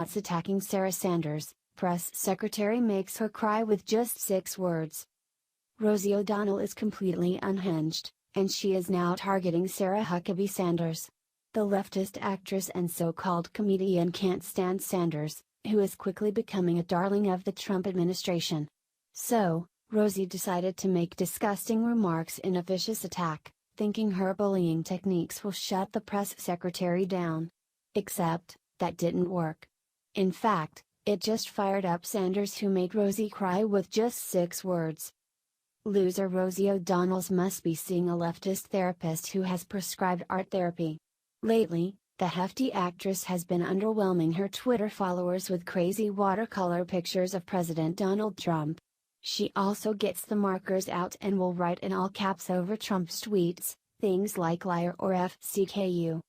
attacking Sarah Sanders, press secretary makes her cry with just 6 words. Rosie O'Donnell is completely unhinged, and she is now targeting Sarah Huckabee Sanders. The leftist actress and so-called comedian can't stand Sanders, who is quickly becoming a darling of the Trump administration. So, Rosie decided to make disgusting remarks in a vicious attack, thinking her bullying techniques will shut the press secretary down. Except, that didn't work. In fact, it just fired up Sanders, who made Rosie cry with just 6 words. Loser Rosie O'Donnell's must be seeing a leftist therapist who has prescribed art therapy. Lately, the hefty actress has been underwhelming her Twitter followers with crazy watercolor pictures of President Donald Trump. She also gets the markers out and will write in all caps over Trump's tweets, things like liar or FCKU.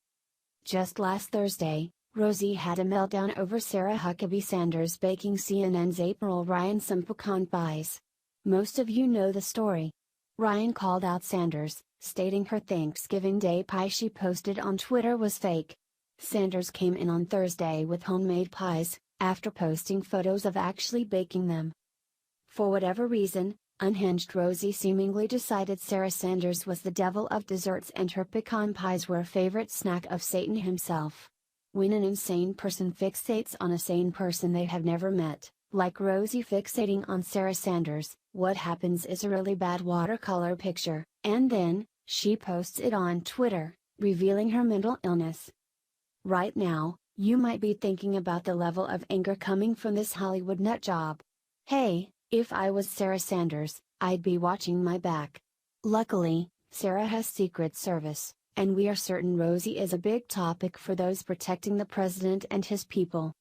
Just last Thursday, Rosie had a meltdown over Sarah Huckabee Sanders baking CNN's April Ryan some pecan pies. Most of you know the story. Ryan called out Sanders, stating her Thanksgiving Day pie she posted on Twitter was fake. Sanders came in on Thursday with homemade pies, after posting photos of actually baking them. For whatever reason, unhinged Rosie seemingly decided Sarah Sanders was the devil of desserts and her pecan pies were a favorite snack of Satan himself. When an insane person fixates on a sane person they have never met, like Rosie fixating on Sarah Sanders, what happens is a really bad watercolor picture, and then, she posts it on Twitter, revealing her mental illness. Right now, you might be thinking about the level of anger coming from this Hollywood nutjob. Hey, if I was Sarah Sanders, I'd be watching my back. Luckily, Sarah has Secret Service, and we are certain Rosie is a big topic for those protecting the president and his people.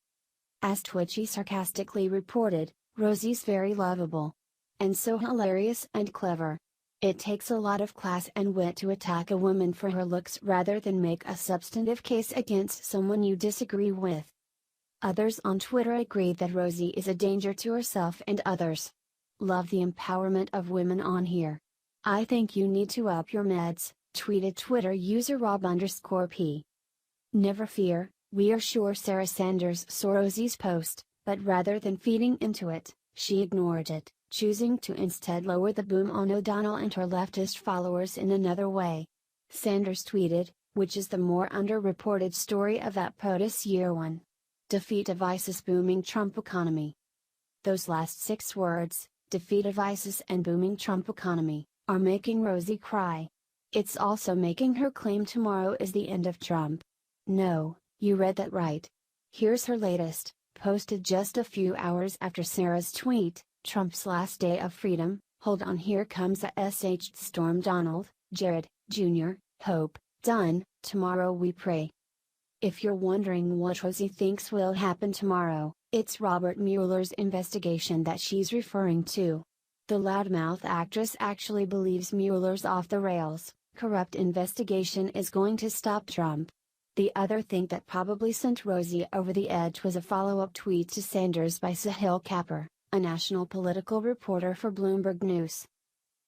As Twitchy sarcastically reported, Rosie's very lovable. And so hilarious and clever. It takes a lot of class and wit to attack a woman for her looks rather than make a substantive case against someone you disagree with. Others on Twitter agree that Rosie is a danger to herself and others. Love the empowerment of women on here. I think you need to up your meds, tweeted Twitter user Rob_P. Never fear, we are sure Sarah Sanders saw Rosie's post, but rather than feeding into it, she ignored it, choosing to instead lower the boom on O'Donnell and her leftist followers in another way. Sanders tweeted, which is the more underreported story of that POTUS year one. Defeat of ISIS, booming Trump economy. Those last 6 words, defeat of ISIS and booming Trump economy, are making Rosie cry. It's also making her claim tomorrow is the end of Trump. No, you read that right. Here's her latest, posted just a few hours after Sarah's tweet, Trump's last day of freedom. Hold on, here comes a storm. Donald, Jared, Jr., Hope, done, tomorrow we pray. If you're wondering what Rosie thinks will happen tomorrow, it's Robert Mueller's investigation that she's referring to. The loudmouth actress actually believes Mueller's off-the-rails, corrupt investigation is going to stop Trump. The other thing that probably sent Rosie over the edge was a follow-up tweet to Sanders by Sahil Kapur, a national political reporter for Bloomberg News.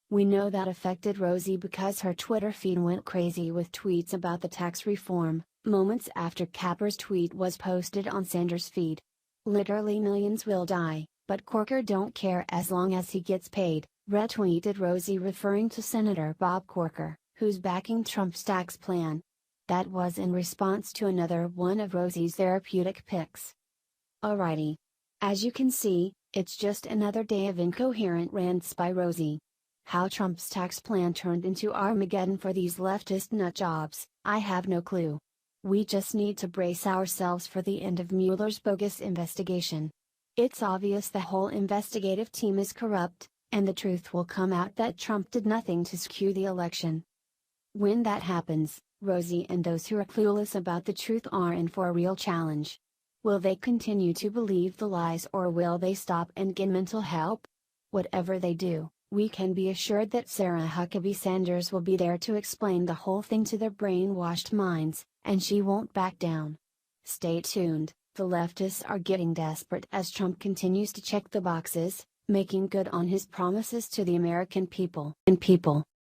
We know that affected Rosie because her Twitter feed went crazy with tweets about the tax reform, moments after Kapur's tweet was posted on Sanders' feed. Literally millions will die, but Corker don't care as long as he gets paid, retweeted Rosie, referring to Senator Bob Corker, who's backing Trump's tax plan. That was in response to another one of Rosie's therapeutic pics. Alrighty. As you can see, it's just another day of incoherent rants by Rosie. How Trump's tax plan turned into Armageddon for these leftist nutjobs, I have no clue. We just need to brace ourselves for the end of Mueller's bogus investigation. It's obvious the whole investigative team is corrupt, and the truth will come out that Trump did nothing to skew the election. When that happens, Rosie and those who are clueless about the truth are in for a real challenge. Will they continue to believe the lies, or will they stop and get mental help? Whatever they do, we can be assured that Sarah Huckabee Sanders will be there to explain the whole thing to their brainwashed minds, and she won't back down. Stay tuned, the leftists are getting desperate as Trump continues to check the boxes, making good on his promises to the American people.